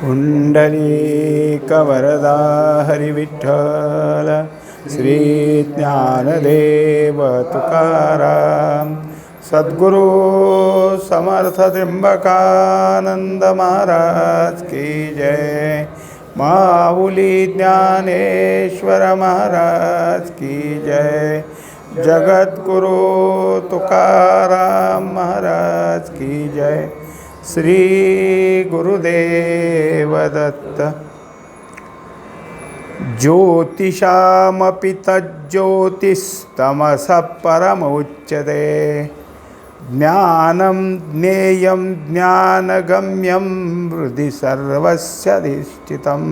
पुंडलीकवरदा हरिविठ्ठल श्री ज्ञानदेव तुकाराम सद्गुरु समर्थ त्र्यंबकानंद महाराज की जय। माऊली ज्ञानेश्वर महाराज की जय। जगद्गुरु तुकाराम महाराज की जय। श्री गुरुदेव दत्त। ज्योतिषामपि तज्ज्योतिस्तमसः परमुच्यते। ज्ञानं ज्ञेयं ज्ञानगम्यं हृदि सर्वस्य अधिष्ठितम्।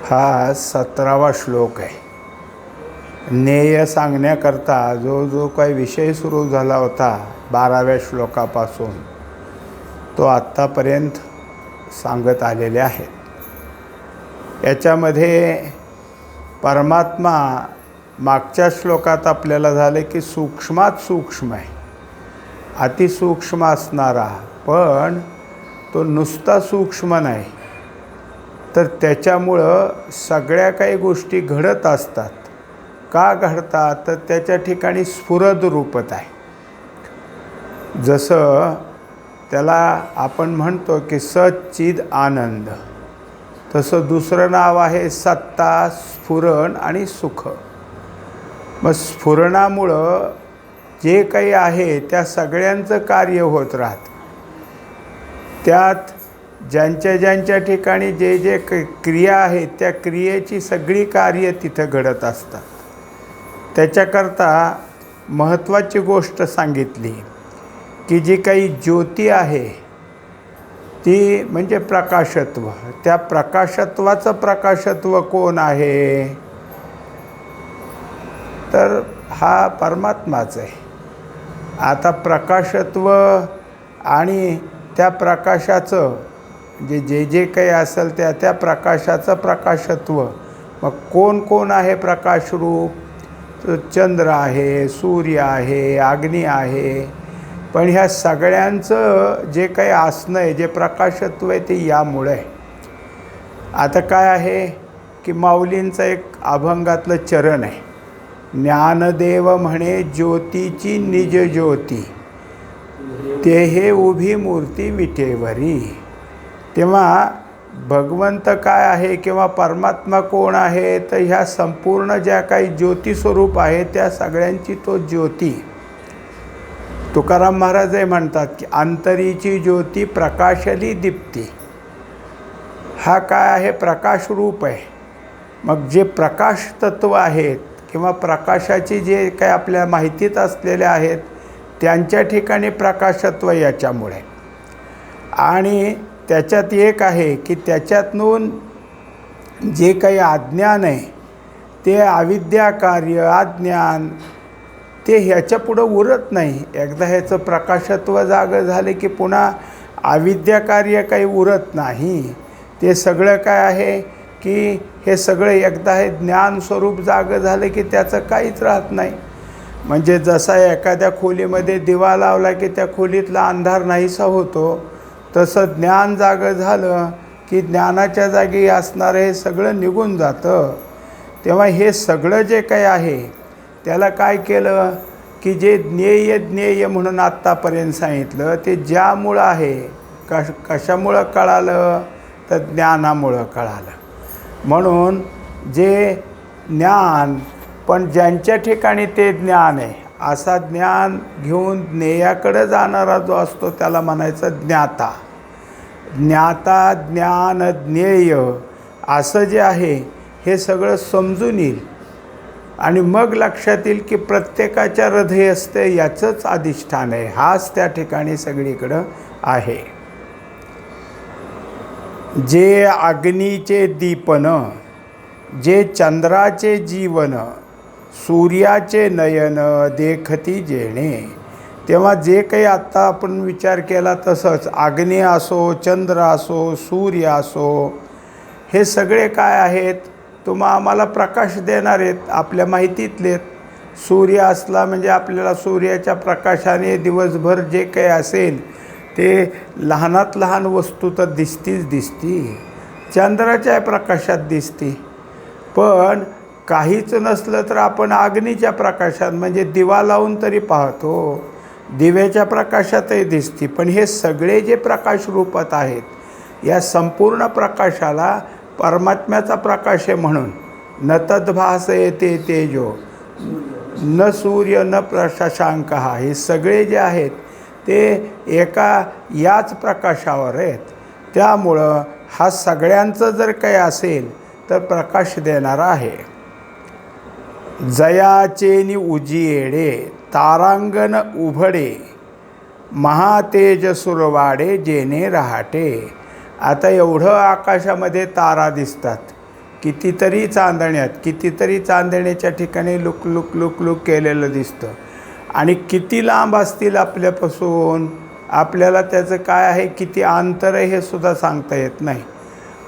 हा 17वा श्लोक आहे। ज्ञेय सांगण्याकरता जो काही विषय सुरू झाला होता 12व्या श्लोकापासून तो आत्तापर्यंत सांगत आलेले आहेत। याच्यामध्ये परमात्मा मागच्या श्लोकात आपल्याला झाले की सूक्ष्मात सूक्ष्म आहे, अतिसूक्ष्म असणारा, पण तो नुसता सूक्ष्म नाही, तर त्याच्यामुळं सगळ्या काही गोष्टी घडत असतात। का घडतात तर त्याच्या ठिकाणी स्फुरद रूपत आहे। जसं त्याला आपण म्हणतो की सच्चिद आनंद, तसं दुसरं नाव आहे सत्ता, स्फुरण आणि सुख। मग स्फुरणामुळं जे काही आहे त्या सगळ्यांचं कार्य होत राहतं। त्यात ज्यांच्या ठिकाणी जे क्रिया आहेत त्या क्रियेची सगळी कार्य तिथं घडत असतात। त्याच्याकरता महत्त्वाची गोष्ट सांगितली की जी काही ज्योती आहे ती म्हणजे प्रकाशत्व। त्या प्रकाशत्वाचं प्रकाशत्व कोण आहे तर हा परमात्माच आहे। आता प्रकाशत्व आणि त्या प्रकाशाचं जे काही असेल त्या प्रकाशाचं प्रकाशत्व, मग कोण आहे प्रकाशरूप? तर चंद्र आहे, सूर्य आहे, अग्नी आहे, पण ह्या सगळ्यांचं जे काही असणं आहे, जे प्रकाशत्व आहे ते यामुळे आहे। आता काय आहे की माऊलींचं एक अभंगातलं चरण आहे, ज्ञानदेव म्हणे ज्योतीची निज ज्योती, ते हे उभी मूर्ती विटेवरी। तेव्हा भगवंत काय आहे किंवा परमात्मा कोण आहे तर ह्या संपूर्ण ज्या काही ज्योती स्वरूप आहे त्या सगळ्यांची तो ज्योती। तुकाराम महाराजही म्हणतात की अंतरीची ज्योती प्रकाशली दीप्ती। हा काय आहे? प्रकाशरूप आहे। मग जे प्रकाश तत्व आहेत किंवा प्रकाशाची जे काही आपल्या माहितीत असलेले आहेत त्यांच्या ठिकाणी प्रकाशत्व याच्यामुळे। आणि त्याच्यात एक आहे की त्याच्यातून जे काही अज्ञान आहे ते अविद्या कार्य अज्ञान ते ह्याच्या पुढं उरत नाही। एकदा ह्याचं प्रकाशत्व जागं झाले की पुन्हा अविद्या कार्य काही उरत नाही। ते सगळं काय आहे की हे सगळं एकदा हे ज्ञान स्वरूप जागं झालं की त्याचं काहीच राहत नाही। म्हणजे जसा एखाद्या खोलीमध्ये दिवा लावला की त्या खोलीतला अंधार नाहीसा होतो, तसं ज्ञान जागं झालं की ज्ञानाच्या जागी असणारं हे सगळं निघून जातं। तेव्हा हे सगळं जे काही आहे त्याला काय केलं की जे ज्ञेय म्हणून आत्तापर्यंत सांगितलं ते ज्यामुळं आहे, कशामुळं कळालं तर ज्ञानामुळं कळालं। म्हणून जे ज्ञान, पण ज्यांच्या ठिकाणी ते ज्ञान आहे असा ज्ञान घेऊन ज्ञेयाकडे जाणारा जो असतो त्याला म्हणायचं ज्ञाता। ज्ञाता ज्ञान ज्ञेय असं जे आहे हे सगळं समजून येईल आणि मग लक्षात येईल की प्रत्येकाच्या हृदयस्थ याचंच अधिष्ठान आहे, हाच त्या ठिकाणी सगळीकडं आहे। जे अग्नीचे दीपन, जे चंद्राचे जीवन, सूर्याचे नयन देखती जेणे। तेव्हा जे काही आत्ता आपण विचार केला तसंच अग्नी असो, चंद्र असो, सूर्य असो, हे सगळे काय आहेत? तुम्हा आम्हाला प्रकाश देणार आहेत, आपल्या माहितीतलेत। सूर्य असला म्हणजे आपल्याला सूर्याच्या प्रकाशाने दिवसभर जे काही असेल ते लहानात लहान वस्तू तर दिसतीच दिसती, चंद्राच्या प्रकाशात दिसते. पण काहीच नसलं तर आपण अग्नीच्या प्रकाशात म्हणजे दिवा लावून तरी पाहतो, दिव्याच्या प्रकाशातही दिसते. पण हे सगळे जे प्रकाश रूपात आहेत, या संपूर्ण प्रकाशाला परमात्म्याचा प्रकाश आहे म्हणून न तद्भासयते तेजो न सूर्य न शशांक, हे सगळे जे आहेत ते एका याच प्रकाशावर आहेत. त्यामुळं हा सगळ्यांचं जर काही असेल तर प्रकाश देणारा आहे. जयाचेनी उजियेडे तारांगण उभडे महातेज सुरवाडे जेने रहाटे. आता एवढं आकाशामध्ये तारा दिसतात, कितीतरी चांदण्यात, कितीतरी चांदण्याच्या ठिकाणी लुक लुक लुक लुक केलेलं दिसतं. आणि किती लांब असतील आपल्यापासून, आपल्याला त्याचं काय आहे, किती अंतर आहे हे सुद्धा सांगता येत नाही.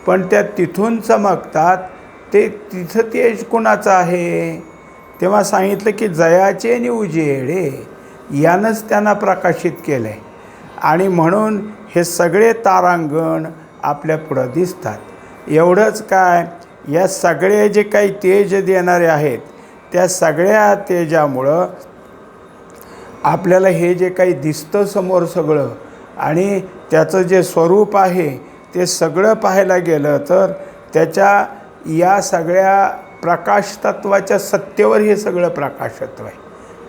पण त्या तिथून चमकतात. ते तिथं तेज कुणाचं आहे? तेव्हा सांगितलं की जयाचे आणि उजेडे यानंच त्यांना प्रकाशित केलं आहे. आणि म्हणून हे सगळे तारांगण आपल्या पुढं दिसतात. एवढंच काय, या सगळे जे काही तेज देणारे आहेत त्या सगळ्या तेजामुळं आपल्याला हे जे काही दिसतं समोर सगळं, आणि त्याचं जे स्वरूप आहे ते सगळं पाहायला गेलं तर त्याच्या या सगळ्या प्रकाश तत्वाच्या सत्तेवर हे सगळं प्रकाशत्व आहे.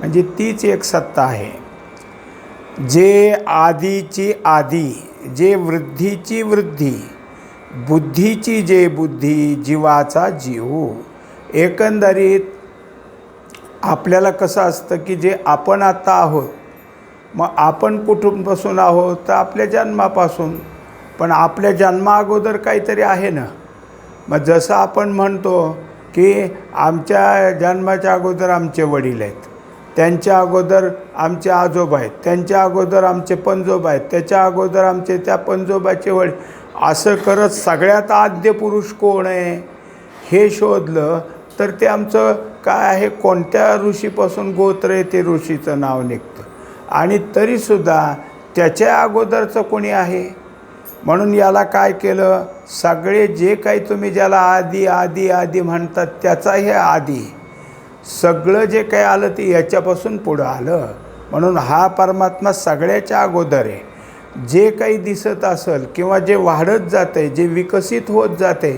म्हणजे तीच एक सत्ता आहे. जे आदीची आदी, जे वृद्धीची वृद्धी, बुद्धीची जे बुद्धी, जीवाचा जीव. एकंदरीत आपल्याला कसं असतं की जे आपण आता आहोत, मग आपण कुठूनपासून आहोत तर आपल्या जन्मापासून. पण आपल्या जन्माअगोदर काहीतरी आहे ना. मग जसं आपण म्हणतो की आमच्या जन्माच्या अगोदर आमचे वडील आहेत, त्यांच्या अगोदर आमचे आजोबा आहेत, त्यांच्या अगोदर आमचे पणजोबा आहेत, त्याच्या अगोदर आमचे त्या पणजोबाचे वडील, असं करत सगळ्यात आद्य पुरुष कोण आहे हे शोधलं तर ते आमचं काय आहे, कोणत्या ऋषीपासून गोत्र आहे ते ऋषीचं नाव निघतं. आणि तरीसुद्धा त्याच्या अगोदरचं कोणी आहे. म्हणून याला काय केलं, सगळे जे काही तुम्ही ज्याला आदी आदी आदी म्हणतात त्याचा हे आदी, सगळं जे काही आलं ते याच्यापासून पुढं आलं. म्हणून हा परमात्मा सगळ्याच्या अगोदर आहे. जे काही दिसत असेल किंवा जे वाढत जातं आहे, जे विकसित होत जाते,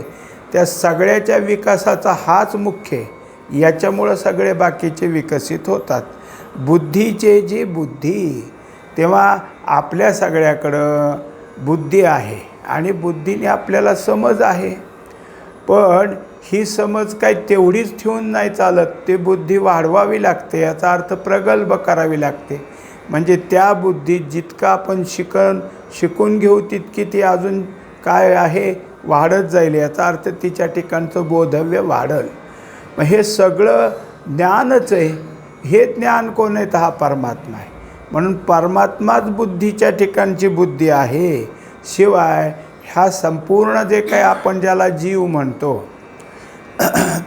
त्या सगळ्याच्या विकासाचा हाच मुख्य आहे. याच्यामुळं सगळे बाकीचे विकसित होतात. बुद्धीचे जी बुद्धी, तेव्हा आपल्या सगळ्याकडं बुद्धी आहे आणि बुद्धीने आपल्याला समज आहे. पण ही समज काय तेवढीच ठेवून नाही चालत, ते बुद्धी वाढवावी लागते. याचा अर्थ प्रगल्भ करावी लागते. म्हणजे त्या बुद्धीत जितकं आपण शिकून घेऊ तितकी ती अजून काय आहे, वाढत जाईल. याचा अर्थ तिच्या ठिकाणचं बोधव्य वाढल. मग हे सगळं ज्ञानच आहे. हे ज्ञान कोण आहे तर हा परमात्मा आहे. म्हणून परमात्माच बुद्धीच्या ठिकाणची बुद्धी आहे. शिवाय ह्या संपूर्ण जे काही आपण ज्याला जीव म्हणतो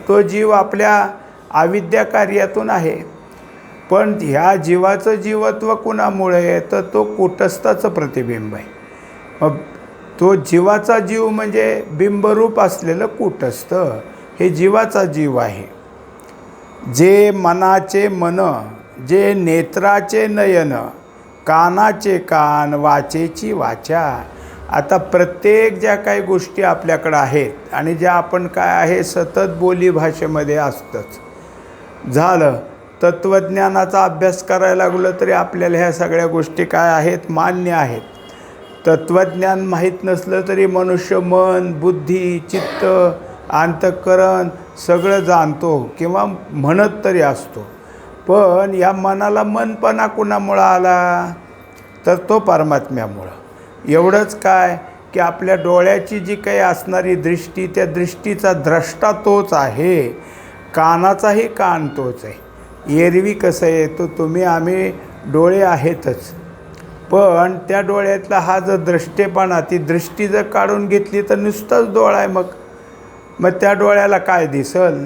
तो जीव आपल्या अविद्या कार्यातून आहे. पण ह्या जीवाचं जीवत्व कुणामुळे तर तो कूटस्थाचं प्रतिबिंब आहे. मग तो जीवाचा जीव म्हणजे बिंबरूप असलेलं कूटस्थ हे जीवाचा जीव आहे. जे मनाचे मन, जे नेत्राचे नयन, कानाचे कान, वाचेची वाचा. आता प्रत्येक ज्या काही गोष्टी आपल्याकडं आहेत आणि ज्या आपण काय आहे सतत बोली भाषेमध्ये असतंच झालं. तत्त्वज्ञानाचा अभ्यास करायला लागलं तरी आपल्याला ह्या सगळ्या गोष्टी काय आहेत, मान्य आहेत. तत्त्वज्ञान माहीत नसलं तरी मनुष्य मन, बुद्धी, चित्त, अंतःकरण सगळं जाणतो किंवा म्हणत तरी असतो. पण या मनाला मनपणा कुणामुळं आला तर तो परमात्म्यामुळं. एवढंच काय की आपल्या डोळ्याची जी काही असणारी दृष्टी, त्या दृष्टीचा द्रष्टा तोच आहे, कानाचाही कान तोच आहे. एरवी कसं आहे तो तुम्ही आम्ही डोळे आहेतच, पण त्या डोळ्यातला हा जर दृष्टेपणा, ती दृष्टी जर काढून घेतली तर नुसतंच डोळा आहे. मग त्या डोळ्याला काय दिसल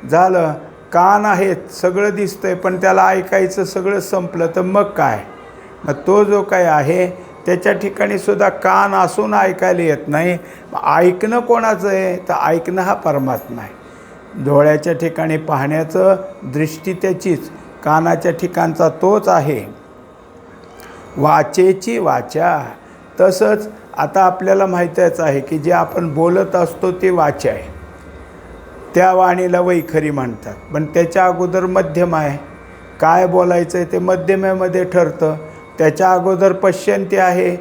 झालं. कान आहेत, सगळं दिसतंय, पण त्याला ऐकायचं सगळं संपलं तर मग काय. मग तो जो काय आहे त्याच्या ठिकाणी सुद्धा कान असून ऐकायला येत नाही. ऐकणं कोणाचं आहे? तर ऐकणं हा परमात्मा आहे. डोळ्याच्या ठिकाणी पाहण्याचं दृष्टी त्याचीच, कानाच्या ठिकाणचा तोच आहे. वाचेची वाचा. तसंच आता आपल्याला माहीतच आहे की जे आपण बोलत असतो ते वाचा आहे. त्या वाणीला वैखरी म्हणतात. पण त्याच्या अगोदर मध्यम आहे. काय बोलायचं आहे ते मध्यमेमध्ये ठरतं. त्याच्या अगोदर पश्यंती आहे.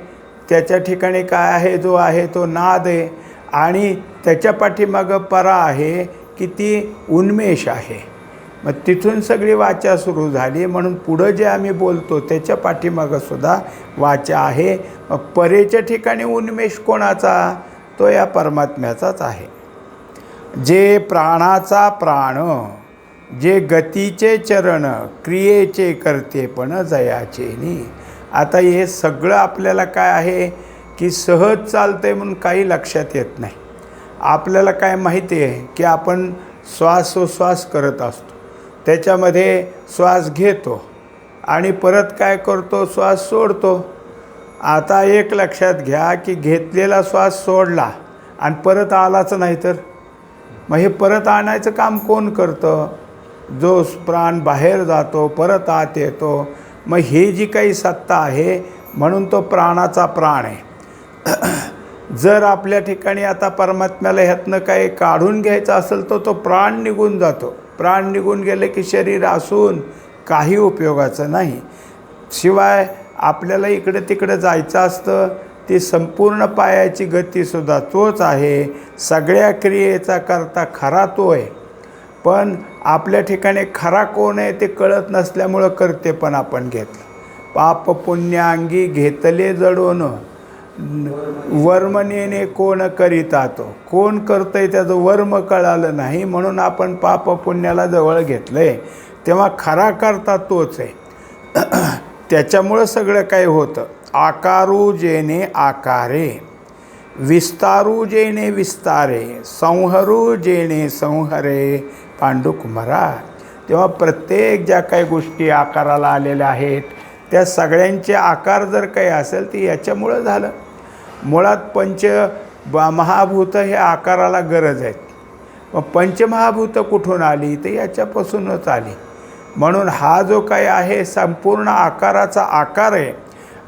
त्याच्या ठिकाणी काय आहे? जो आहे तो नाद आहे. आणि त्याच्या पाठीमागं परा आहे की ती उन्मेष आहे. मग तिथून सगळी वाचा सुरू झाली. म्हणून पुढं जे आम्ही बोलतो त्याच्या पाठीमागं सुद्धा वाचा आहे. मग परेच्या ठिकाणी उन्मेष कोणाचा? तो या परमात्म्याचाच आहे. जे प्राणाचा प्राण, जे गतीचे चरण, क्रियेचे करते पण जयाचेनी. आता हे सगळं आपल्याला काय आहे की सहज चालतं आहे म्हणून काही लक्षात येत नाही. आपल्याला काय माहिती आहे की आपण श्वासोश्वास करत असतो. त्याच्यामध्ये श्वास घेतो आणि परत काय करतो? श्वास सोडतो. आता एक लक्षात घ्या की घेतलेला श्वास सोडला आणि परत आलाच नाही तर मग हे परत आणायचं काम कोण करतं? जो प्राण बाहेर जातो परत आत येतो. मग हे जी काही सत्ता आहे म्हणून तो प्राणाचा प्राण आहे. जर आपल्या ठिकाणी आता परमात्म्याला ह्यातनं काही काढून घ्यायचं असेल तर तो प्राण निघून जातो. प्राण निघून गेले की शरीर असून काही उपयोगाचं नाही. शिवाय आपल्याला इकडे तिकडे जायचं असतं. ती संपूर्ण पायाची गतीसुद्धा तोच आहे. सगळ्या क्रियेचा करता खरा तो आहे. पण आपल्या ठिकाणी खरा कोण आहे ते कळत नसल्यामुळं करते पण आपण घेतलं. पाप पुण्याअंगी घेतले जडोन, वर्मनेने कोण करीता तो. कोण करतंय त्याचं वर्म कळालं नाही म्हणून आपण पाप पुण्याला जवळ घेतलं आहे. तेव्हा खरा करता तोच आहे. त्याच्यामुळं सगळं काही होतं. आकारू जेने आकारे, विस्तारू जेने विस्तारे, संहरू जेने संहरे पांडुकुमारा. तेव्हा प्रत्येक ज्या काही गोष्टी आकाराला आलेल्या आहेत त्या सगळ्यांचे आकार जर काही असेल तर याच्यामुळं झालं. मुळात महाभूत हे आकाराला गरज आहेत. मग पंचमहाभूत कुठून आली? तर याच्यापासूनच आली. म्हणून हा जो काही आहे संपूर्ण आकाराचा आकार आहे.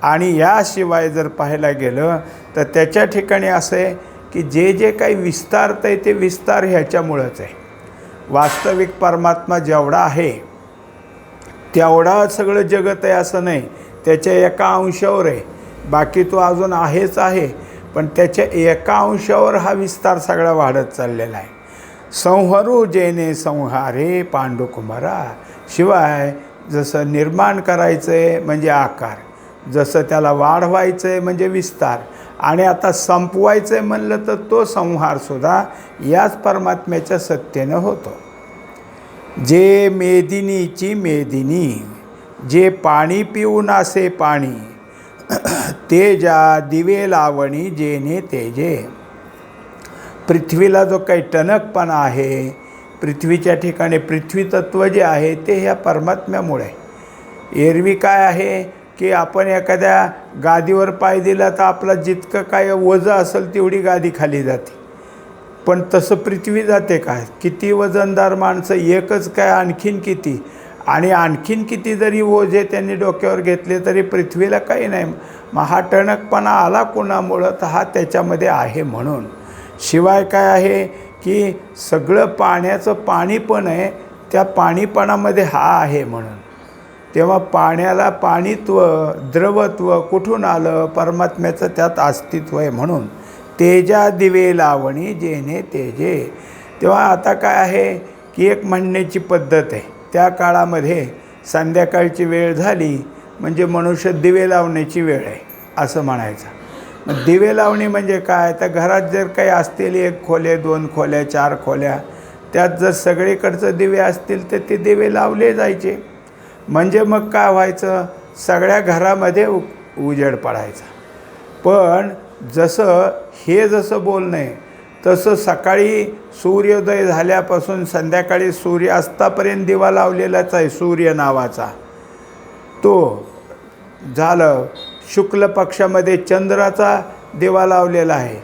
आणि याशिवाय जर पाहायला गेलं तर त्याच्या ठिकाणी असं आहे की जे जे काही विस्तारतं आहे ते विस्तार ह्याच्यामुळंच आहे. वास्तविक परमात्मा जेवढा आहे तेवढा सगळं जगत आहे असं नाही. त्याच्या एका अंशावर आहे. बाकी तो अजून आहेच आहे. पण त्याच्या एका अंशावर हा विस्तार सगळा वाढत चाललेला आहे. संहरू जेने संहारे पांडुकुमारा. शिवाय जसं निर्माण करायचं आहे म्हणजे आकार, जसं त्याला वाढवायचं आहे म्हणजे विस्तार, आणि आता संपवायचं आहे म्हणलं तर तो संहारसुद्धा याच परमात्म्याच्या सत्तेनं होतो. जे मेदिनीची मेदिनी, जे पाणी पिऊन असे पाणी, तेजा दिवे लावणी जेने तेजे. पृथ्वीला जो काही टणकपणा आहे, पृथ्वीच्या ठिकाणी पृथ्वी तत्त्व जे आहे ते ह्या परमात्म्यामुळे. एरवी काय आहे की आपण एखाद्या गादीवर पाय दिला तर आपला जितकं काय वजन असेल तेवढी गादी खाली जाते. पण तसं पृथ्वी जाते काय? किती वजनदार माणसं, एकच काय आणखीन किती, आणि आणखीन किती जरी ओझे त्यांनी डोक्यावर घेतले तरी पृथ्वीला काही नाही. मग हा टणकपणा आला कोणामुळं? तर हा त्याच्यामध्ये आहे म्हणून. शिवाय काय आहे की सगळं पाण्याचं पाणीपण आहे, त्या पाणीपणामध्ये हा आहे म्हणून. तेव्हा पाण्याला पाणीत्व, द्रवत्व कुठून आलं? परमात्म्याचं त्यात अस्तित्व आहे म्हणून. तेजा दिवे लावणी जेने तेजे. तेव्हा आता काय आहे की एक म्हणण्याची पद्धत आहे. त्या काळामध्ये संध्याकाळची वेळ झाली म्हणजे मनुष्य दिवे लावण्याची वेळ आहे असं म्हणायचं. मग दिवे लावणी म्हणजे काय? तर घरात जर काही असतील 1 खोल्या, 2 खोल्या, 4 खोल्या, त्यात जर सगळीकडचं दिवे असतील तर ते दिवे लावले जायचे. म्हणजे मग काय व्हायचं? सगळ्या घरामध्ये उजेड पडायचा. पण जसं बोलणं आहे तसं सकाळी सूर्योदय झाल्यापासून संध्याकाळी सूर्यास्तापर्यंत दिवा लावलेलाच आहे सूर्य नावाचा. तो झालं शुक्ल पक्षामध्ये चंद्राचा दिवा लावलेला आहे.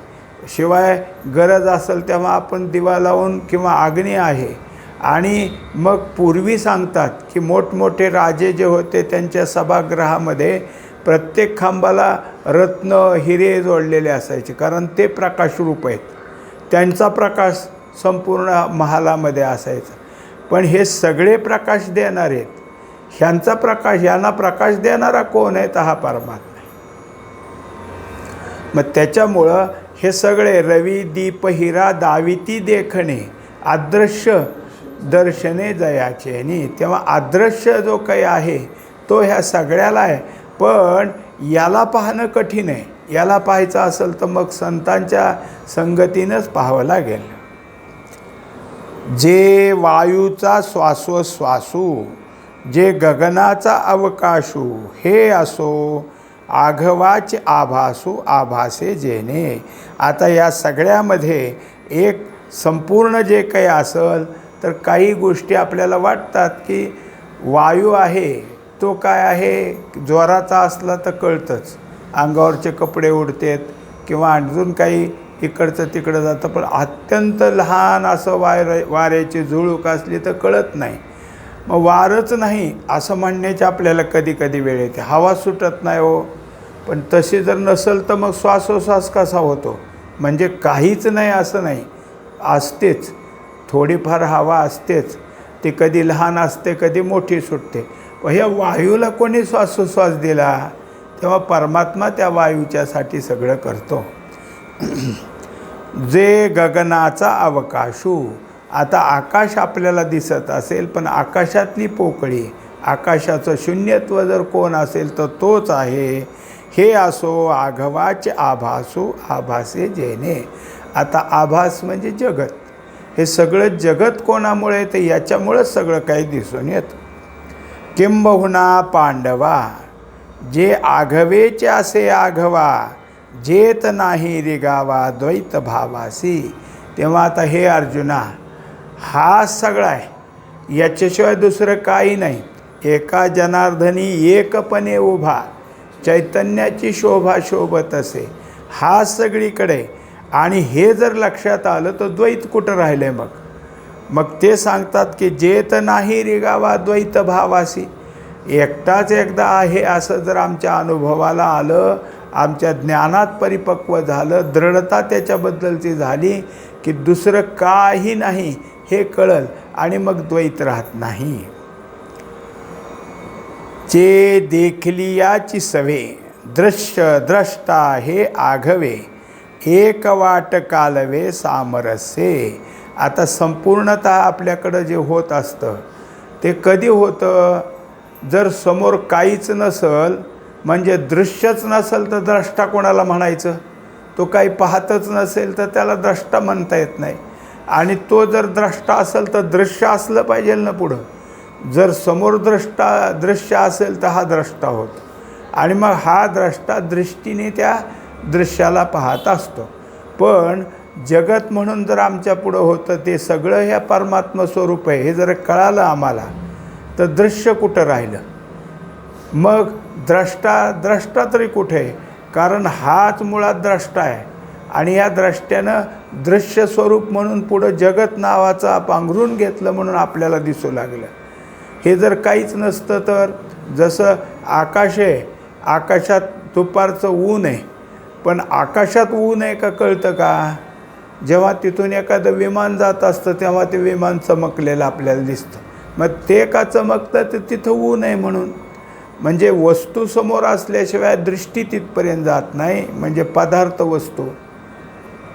शिवाय गरज असेल तेव्हा आपण दिवा लावून किंवा अग्नी आहे. आणि मग पूर्वी सांगतात की मोठमोठे राजे जे होते त्यांच्या सभागृहामध्ये प्रत्येक खांबाला रत्न हिरे जोडलेले असायचे, कारण ते प्रकाशरूप आहेत. त्यांचा प्रकाश संपूर्ण महालामध्ये असायचा. पण हे सगळे प्रकाश देणारे आहेत. ह्यांचा प्रकाश, यांना प्रकाश देणारा कोण आहे? तर हा परमात्मा आहे. मग त्याच्यामुळं हे सगळे रवी दीप हिरा दाविती देखणे अदृश्य दर्शने जयाचेनी. तेव्हा अदृश्य जो काही आहे तो ह्या सगळ्याला आहे. पण याला पाहणं कठीण आहे. याला पाहायचं असेल तर मग संतांच्या संगतीनंच पाहावं लागेल. जे वायूचा श्वासोश्वासू, जे गगनाचा अवकाशू, हे असो आघवाचे आभासू आभासे जेणे. आता या सगळ्यामध्ये एक संपूर्ण जे काही असेल तर काही गोष्टी आपल्याला वाटतात की वायू आहे तो काय आहे, जोराचा असला तर कळतंच, अंगावरचे कपडे उडतात किंवा अजून काही इकडचं तिकडं जातं. पण अत्यंत लहान असं वाऱ्याची झुळूक असली तर कळत नाही. मग वारच नाही असं म्हणण्याची आपल्याला कधी कधी वेळ येते. हवा सुटत नाही हो. पण तशी जर नसेल तर मग श्वासोश्वास कसा होतो? म्हणजे काहीच नाही असं नाही, असतेच, थोडीफार हवा असतेच. ती कधी लहान असते कधी मोठी सुटते. व ह्या वायूला कोणी श्वासोश्वास दिला? तेव्हा परमात्मा त्या वायूच्यासाठी सगळं करतो. जे गगनाचा अवकाशू. आता आकाश आपल्याला दिसत असेल पण आकाशातली पोकळी, आकाशाचं शून्यत्व जर कोण असेल तर तोच आहे. हे असो आघवाचे आभासू आभासे जेणे. आता आभास म्हणजे जगत. हे सगळं जगत कोणामुळे? तर याच्यामुळंच सगळं काही दिसून येतं. किंबहुना पांडवा जे आघवेचे असे आघवा, जेत नाही रिगावा द्वैत भावासी. तेव्हा आता हे अर्जुना, हा सगळा आहे, याच्याशिवाय दुसरं काही नाही. एका जनार्दनी एकपणे उभा, चैतन्याची शोभा शोभत असे. हा सगळीकडे. आणि हे जर लक्षात आलं तर द्वैत कुठं राहिलं आहे? मग ते सांगतात की जेत नाही रिगावा द्वैत भावासी. एकटाच एकदा आहे असं जर आमच्या अनुभवाला आलं, आमच्या ज्ञानात परिपक्व झालं, दृढता त्याच्याबद्दलची झाली की दुसरं काही नाही हे कळलं आणि मग द्वैत राहत नाही. जे देखलियाची सवे दृश्य द्रष्टा हे आघवे, एक वाट कालवे सामरस्ये. आता संपूर्णतः आपल्याकडं जे होत असतं ते कधी होतं? जर समोर काहीच नसल, म्हणजे दृश्यच नसेल तर द्रष्टा कोणाला म्हणायचं? तो काही पाहतच नसेल तर त्याला द्रष्टा म्हणता येत नाही. आणि तो जर द्रष्टा असेल तर दृश्य असलं पाहिजे ना पुढं. जर समोर दृश्य असेल तर हा द्रष्टा होतो. आणि मग हा द्रष्टा दृष्टीने त्या दृश्याला पाहत असतो. पण जगत म्हणून जर आमच्या पुढं होतं ते सगळं ह्या परमात्मा स्वरूप आहे हे जर कळालं आम्हाला तर दृश्य कुठं राहिलं? मग द्रष्टा तरी कुठे? कारण हाच मुळात द्रष्टा आहे. आणि या द्रष्ट्यानं दृश्य स्वरूप म्हणून पुढं जगत नावाचं पांघरून घेतलं म्हणून आपल्याला दिसू लागलं. हे जर काहीच नसतं तर, जसं आकाश आहे, आकाशात दुपारचं ऊन आहे, पण आकाशात ऊन आहे का कळतं का? जेव्हा तिथून एखादं विमान जात असतं तेव्हा ते विमान चमकलेलं आपल्याला दिसतं. मग ते का चमकतं? तर तिथं ऊन आहे म्हणून. म्हणजे वस्तू समोर असल्याशिवाय दृष्टी तिथपर्यंत जात नाही, म्हणजे पदार्थ वस्तू.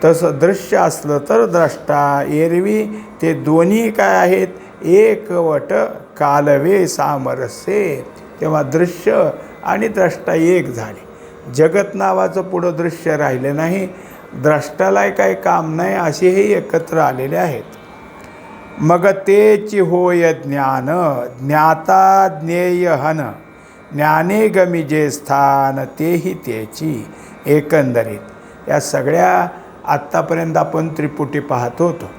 तसं दृश्य असलं तर द्रष्टा. एरवी ते दोन्ही काय आहेत? एकवट कालवे सामरस्ये. तेव्हा दृश्य आणि द्रष्टा एक झाले. जगत नावाचं पुढं दृश्य राहिलं नाही, द्रष्टालाही काही काम नाही, असे हे एकत्र आलेले आहेत. मग तेची होय ज्ञान, ज्ञाता ज्ञेय हन, ज्ञाने गमी जे स्थान तेही त्याची. एकंदरीत या सगळ्या आत्तापर्यंत आपण त्रिपुटी पाहत होतो.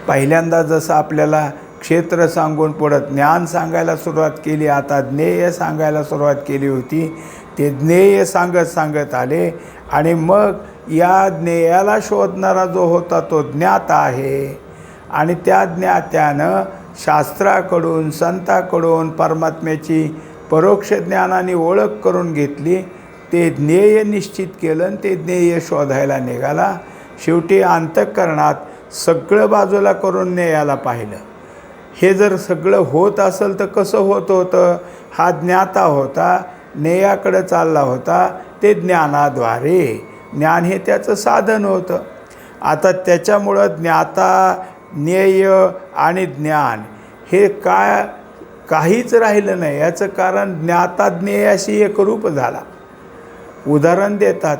पहिल्यांदा जसं आपल्याला क्षेत्र सांगून पुढं ज्ञान सांगायला सुरुवात केली, आता ज्ञेय सांगायला सुरुवात केली होती. ते ज्ञेय सांगत सांगत आले आणि मग या ज्ञेयाला शोधणारा जो होता तो ज्ञाता आहे आणि त्या ज्ञात्यानं शास्त्राकडून संताकडून परमात्म्याची परोक्ष ज्ञानाने ओळख करून घेतली, ते ज्ञेय निश्चित केलं आणि ते ज्ञेय शोधायला निघाला. शेवटी अंतःकरणात सगळं बाजूला करून ज्ञेयाला पाहिलं. हे जर सगळं होत असेल तर कसं होत होतं? हा ज्ञाता होता, ज्ञेयाकडं चालला होता, ते ज्ञानाद्वारे. ज्ञान हे त्याचं साधन होतं. आता त्याच्यामुळं ज्ञाता, ज्ञेय आणि ज्ञान हे काहीच राहिलं नाही. याचं कारण ज्ञाता ज्ञेयाशी एकरूप झाला. उदाहरण देतात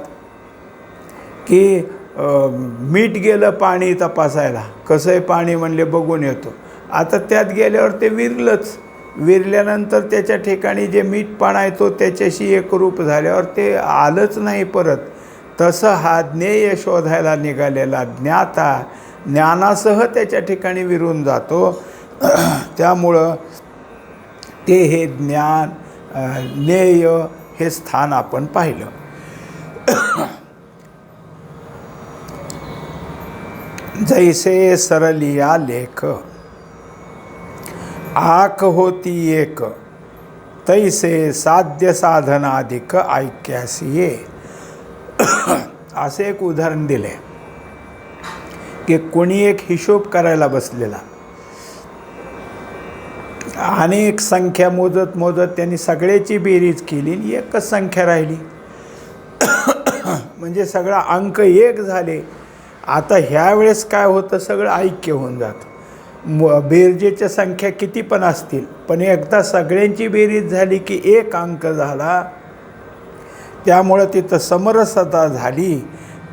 की मीठ गेलं पाणी तपासायला, कसं आहे पाणी म्हणले बघून येतो. आता त्यात गेल्यावर ते विरलंच. विरल्यानंतर त्याच्या ठिकाणी जे मीठ पाणी आहे तो त्याच्याशी एकरूप झाल्यावर ते आलंच नाही परत. तसं हा ज्ञेय शोधायला निघालेला ज्ञाता ज्ञानासह त्याच्या ठिकाणी विरून जातो. त्यामुळं ते हे ज्ञान, ज्ञेय हे स्थान आपण पाहिलं. जैसे सरलिया लेख आक होती एक, तैसे साध्य साधनाधिक ऐक्यासी ये. असे एक उदाहरण दिले की कोणी एक हिशोब करायला बसलेला, अनेक संख्या मोजत मोजत त्यांनी सगळ्याची बेरीज केली आणि एकच संख्या राहिली. म्हणजे सगळा अंक एक झाले. आता ह्यावेळेस काय होतं, सगळं ऐक्य होऊन जातं. बेरजेच्या संख्या किती पण असतील, पण एकदा सगळ्यांची बेरीज झाली की एक अंक झाला. त्यामुळं तिथं समरसता झाली.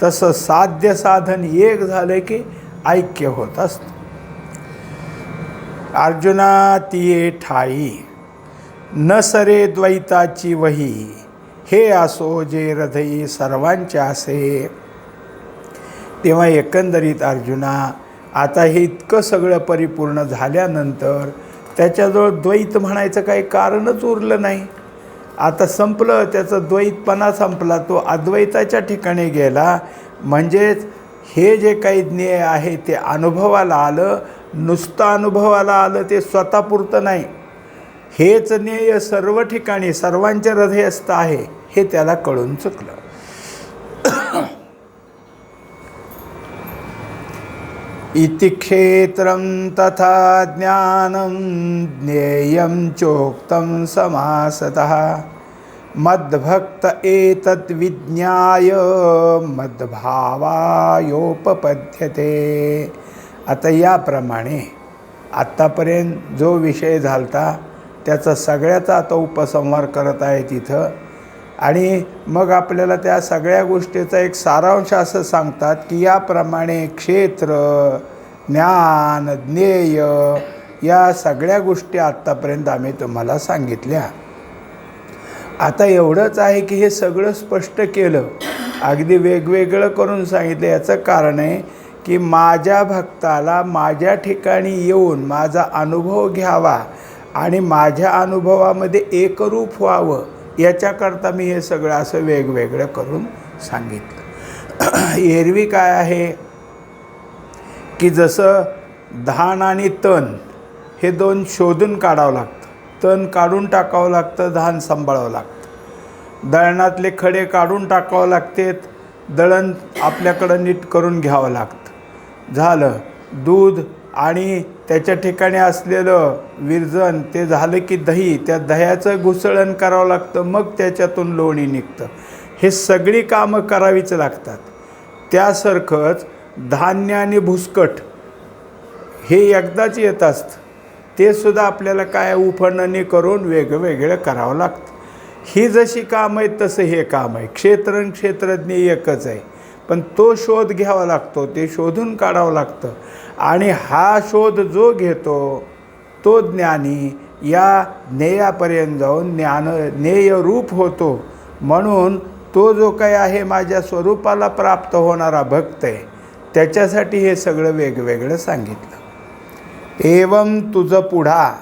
तसं साध्य साधन एक झालं की ऐक्य होत असतं. अर्जुना तिये ठाई न सरे द्वैताची वही, हे असो जे हृदयी सर्वांच्या असे. तेव्हा एकंदरीत अर्जुना, आता हे इतकं सगळं परिपूर्ण झाल्यानंतर त्याच्याजवळ द्वैत म्हणायचं काही कारणच उरलं नाही. आता संपलं, त्याचं द्वैतपणा संपला, तो अद्वैताच्या ठिकाणी गेला. म्हणजेच हे जे काही ज्ञेय आहे ते अनुभवाला आलं. नुसतं अनुभवाला आलं ते स्वतःपुरतं नाही, हेच ज्ञेय सर्व ठिकाणी सर्वांच्या हृदयस्थ आहे हे त्याला कळून चुकलं. इति क्षेत्रं तथा ज्ञानं ज्ञेयं चोक्तं समासतः, मद्भक्त एतत् विज्ञाय मद्भावायोपपद्यते. आता याप्रमाणे आत्तापर्यंत जो विषय झालता त्याचा सगळ्याचा आता उपसंहार करत आहे तिथं. आणि मग आपल्याला त्या सगळ्या गोष्टीचा एक सारांश असं सांगतात की याप्रमाणे क्षेत्र, ज्ञान, ज्ञेय या सगळ्या गोष्टी आत्तापर्यंत आम्ही तुम्हाला सांगितल्या. आता एवढंच आहे की हे सगळं स्पष्ट केलं, अगदी वेगवेगळं करून सांगितलं. याचं कारण आहे की माझ्या भक्ताला माझ्या ठिकाणी येऊन माझा अनुभव घ्यावा आणि माझ्या अनुभवामध्ये एकरूप व्हावं, याच्याकरता मी हे सगळं असं वेगवेगळं करून सांगितलं. एरवी काय आहे की जसं धान आणि तण हे दोन शोधून काढावं लागतं. तण काढून टाकावं लागतं, धान सांभाळावं लागतं. दळणातले खडे काढून टाकावं लागतात, दळण आपल्याकडं नीट करून घ्यावं लागतं. झालं दूध आणि त्याच्या ठिकाणी असलेलं विरजण, ते झालं की दही, त्या दह्याचं घुसळण करावं लागतं, मग त्याच्यातून लोणी निघतं. हे सगळी कामं करावीच लागतात. त्यासारखंच धान्य आणि भुसकट हे एकदाच येत असतं, ते सुद्धा आपल्याला काय उफणणी करून वेगवेगळं करावं लागतं. ही जशी काम आहेत तसं हे काम आहे. क्षेत्र आणि क्षेत्रज्ञ एकच आहे, पण तो शोध घ्यावा लागतो, ते शोधून काढावं लागतं. आणि हा शोध जो घेतो तो ज्ञानी या ज्ञेयापर्यंत जाऊन ज्ञेय रूप होतो. म्हणून तो जो काही आहे माझ्या स्वरूपाला प्राप्त होणारा भक्त आहे, त्याच्यासाठी हे सगळं वेगवेगळं सांगितलं. एवं तुझ पुढा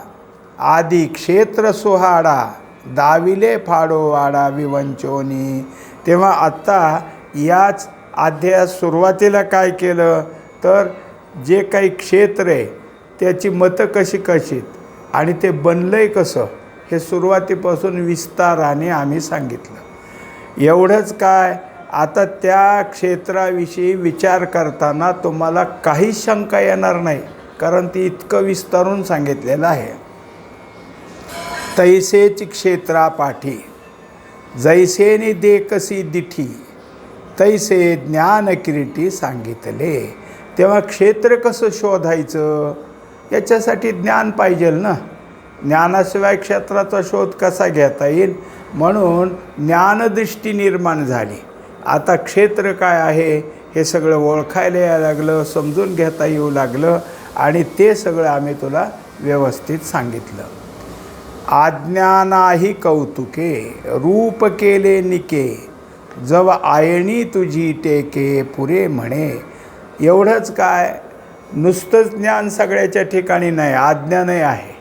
आदि क्षेत्र सोहाडा दाविले फाडो वाडा विवंचोनी. तेव्हा आत्ता याच अध्यायात सुरुवातीला काय केलं तर जे काही क्षेत्र आहे त्याची मतं कशी कशीत आणि ते बनलं आहे कसं हे सुरुवातीपासून विस्ताराने आम्ही सांगितलं. एवढंच काय, आता त्या क्षेत्राविषयी विचार करताना तुम्हाला काहीच शंका येणार नाही, कारण ती इतकं विस्तारून सांगितलेलं आहे. तैसेच क्षेत्रापाठी जैसेने देखसी दिठी तैसे ज्ञान किरीटी सांगितले. तेव्हा क्षेत्र कसं शोधायचं याच्यासाठी ज्ञान पाहिजे ना. ज्ञानाशिवाय क्षेत्राचा शोध कसा घेता येईल, म्हणून ज्ञानदृष्टी निर्माण झाली. आता क्षेत्र काय आहे हे सगळं ओळखायला यायला लागलं, समजून घेता येऊ लागलं आणि ते सगळं आम्ही तुला व्यवस्थित सांगितलं. आज्ञानाही कौतुके रूप केले निके जव आयणी तुझी टेके पुरे म्हणे. एवढंच काय, नुसतंच ज्ञान सगळ्याच्या ठिकाणी नाही, आज्ञानही आहे.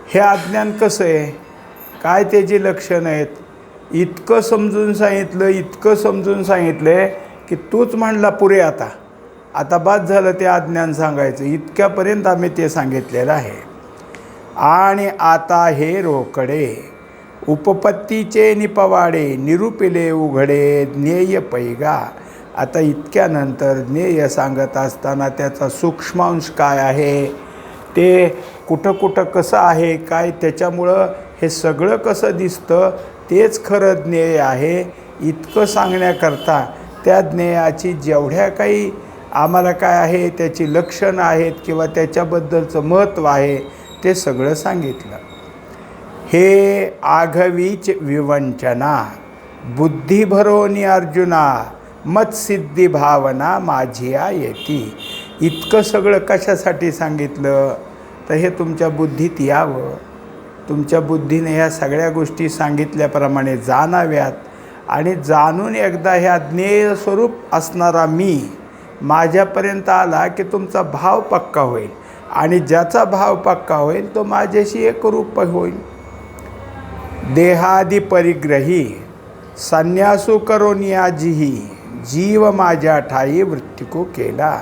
हे अज्ञान कसं आहे, काय त्याची लक्षणं आहेत, इतकं समजून सांगितलं, इतकं समजून सांगितलं की तूच म्हणला पुरे आता बाद झालं ते अज्ञान सांगायचं. इतक्यापर्यंत आम्ही ते सांगितलेलं आहे. आणि आता हे रोकडे उपपत्तीचे निपवाडे निरूपिले उघडे ज्ञेय पैगा. आता इतक्यानंतर ज्ञेय सांगत असताना त्याचा सूक्ष्मांश काय आहे, ते कुठं कुठं कसं आहे, काय त्याच्यामुळं हे सगळं कसं दिसतं तेच खरं ज्ञेय आहे. इतकं सांगण्याकरता त्या ज्ञेयाची जेवढ्या काही आम्हाला काय आहे त्याची लक्षणं आहेत किंवा त्याच्याबद्दलचं महत्त्व आहे ते सगळं सांगितलं. हे आघवीच विवंचना बुद्धी भरोनी अर्जुना मत्सिद्धी भावना माझिया येती. इतकं सगळं कशासाठी सांगितलं तर हे तुमच्या बुद्धीत यावं, तुमच्या बुद्धीने ह्या सगळ्या गोष्टी सांगितल्याप्रमाणे जाणाव्यात आणि जाणून एकदा ह्या ज्ञेय स्वरूप असणारा मी माझ्यापर्यंत आला की तुमचा भाव पक्का होईल आणि ज्याचा भाव पक्का होईल तो माझ्याशी एकरूप होईल. देहादी परिग्रही संन्यासू करोनियाजीही जीव माझ्या ठाई वृत्तिको केला.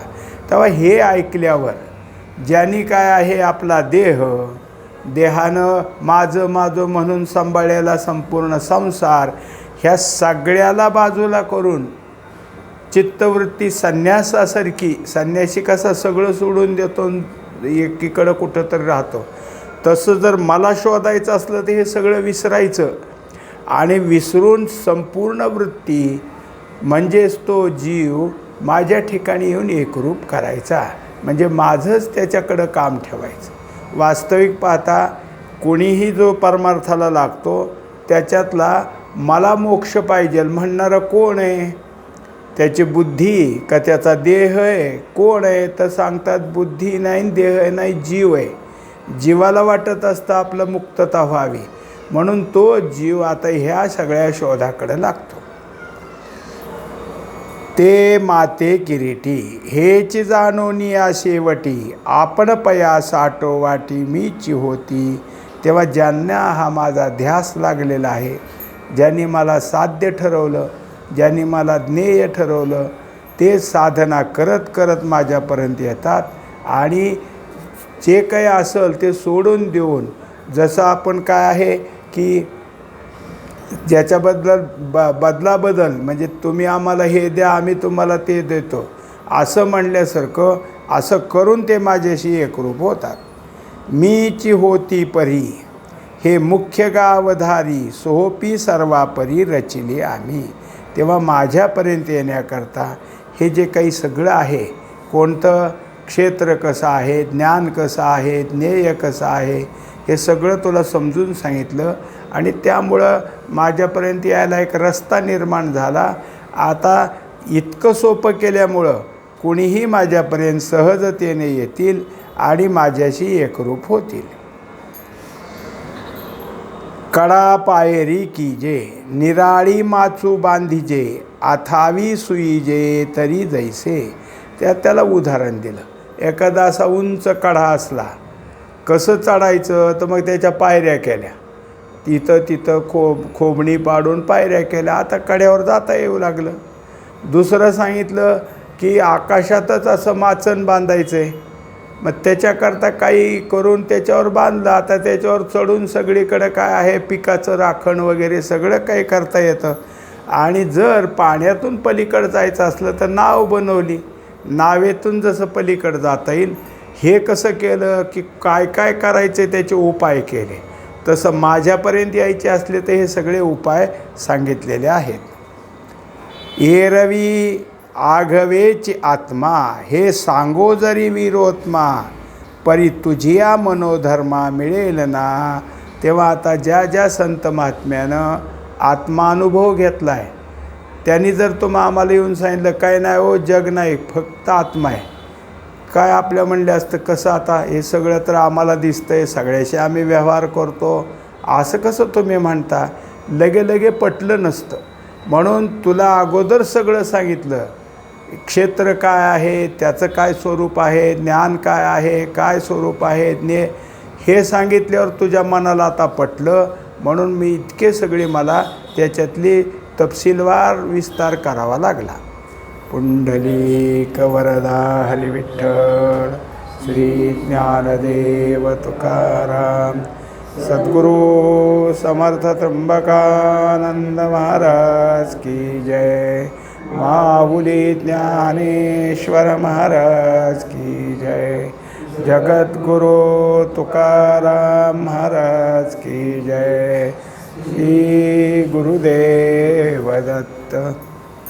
तेव्हा हे ऐकल्यावर ज्यांनी काय आहे आपला देहानं माझं म्हणून सांभाळलेला संपूर्ण संसार ह्या सगळ्याला बाजूला करून चित्तवृत्ती संन्यासासारखी, संन्यासी कसा सगळं सोडून देतो एकीकडं कुठं तरी राहतो, तसं जर मला शोधायचं असलं तर हे सगळं विसरायचं आणि विसरून संपूर्ण वृत्ती म्हणजेच तो जीव माझ्या ठिकाणी येऊन एकरूप करायचा, म्हणजे माझंच त्याच्याकडं काम ठेवायचं. वास्तविक पाहता कोणीही जो परमार्थाला लागतो त्याच्यातला मला मोक्ष पाहिजे म्हणणारं कोण आहे, त्याची बुद्धी का त्याचा देह आहे, कोण आहे तर सांगतात बुद्धी नाही, देह नाही, जीव आहे. जीवाला वाटत असतं आपलं मुक्तता व्हावी म्हणून तो जीव आता ह्या सगळ्या शोधाकडे लागतो. ते माते किरीटी हेच जाणोनी या शेवटी आपण पया साठो वाटी मीची होती. तेव्हा ज्यांना हा माझा ध्यास लागलेला आहे, ज्यांनी मला साध्य ठरवलं, ज्यांनी मला ज्ञेय ठरवलं, ते साधना करत करत माझ्यापर्यंत येतात आणि जे काही असेल ते सोडून देऊन, जसं आपण काय आहे की ज्याच्याबद्दल बदलाबदल म्हणजे तुम्ही आम्हाला हे द्या आम्ही तुम्हाला ते देतो असं म्हणल्यासारखं असं करून ते माझ्याशी एकरूप होतात. मीची होती परी हे मुख्य गावधारी सोपी सर्वापरी रचिली आम्ही. तेव्हा माझ्यापर्यंत येण्याकरता हे जे काही सगळं आहे, कोणतं क्षेत्र कसं आहे, ज्ञान कसं आहे, ज्ञेय कसं आहे, हे सगळं तुला समजून सांगितलं आणि त्यामुळं माझ्यापर्यंत यायला एक रस्ता निर्माण झाला. आता इतकं सोपं केल्यामुळं कोणीही माझ्यापर्यंत सहजतेने येतील आणि माझ्याशी एकरूप होतील. कडा पायरी कीजे निराळी माचू बांधिजे आथावी सुईजे तरी जैसे. त्याला उदाहरण दिलं. एखादा असा उंच कडा असला, कसं चढायचं तर मग त्याच्या पायऱ्या केल्या, तिथं तिथं खोबणी पाडून पायऱ्या केल्या, आता कड्यावर जाता येऊ लागलं. दुसरं सांगितलं की आकाशातच असं माचण बांधायचं आहे. मग त्याच्याकरता काही करून त्याच्यावर बांधलं. आता त्याच्यावर चढून सगळीकडे काय आहे पिकाचं राखण वगैरे सगळं काही करता येतं. आणि जर पाण्यातून पलीकडं जायचं असलं तर नाव बनवली, नावेतून जसं पलीकडं जाता येईल हे कसं केलं की काय काय करायचे त्याचे उपाय केले. तसं माझ्यापर्यंत यायचे असले तर हे सगळे उपाय सांगितलेले आहेत. एरवी आघवेची आत्मा हे सांगो जरी विरोत्मा, परी तुझिया मनोधर्मा मिळेल ना. तेव्हा आता ज्या ज्या संत महात्म्यानं आत्मानुभव घेतला आहे त्यांनी जर तुम्ही आम्हाला येऊन सांगितलं काय नाही हो जग नाही फक्त आत्मा आहे, काय आपल्या म्हणले असतं कसं आता हे सगळं तर आम्हाला दिसतं आहे, सगळ्याशी आम्ही व्यवहार करतो, असं कसं तुम्ही म्हणता. लगे पटलं नसतं. म्हणून तुला अगोदर सगळं सांगितलं, क्षेत्र काय आहे, त्याचं काय स्वरूप आहे, ज्ञान काय आहे, काय स्वरूप आहे, हे सांगितल्यावर तुझ्या मनाला आता पटलं. म्हणून मी इतके सगळे मला त्याच्यातली तपशीलवार विस्तार करावा लागला. पुंडलिक वरदा हरी विठ्ठल, श्री ज्ञानदेव तुकाराम, सद्गुरु समर्थ त्र्यंबकानंद महाराज की जय, माऊली ज्ञानेश्वर महाराज की जय, जगद्गुरु तुकाराम महाराज की जय, श्री गुरुदेव दत्त.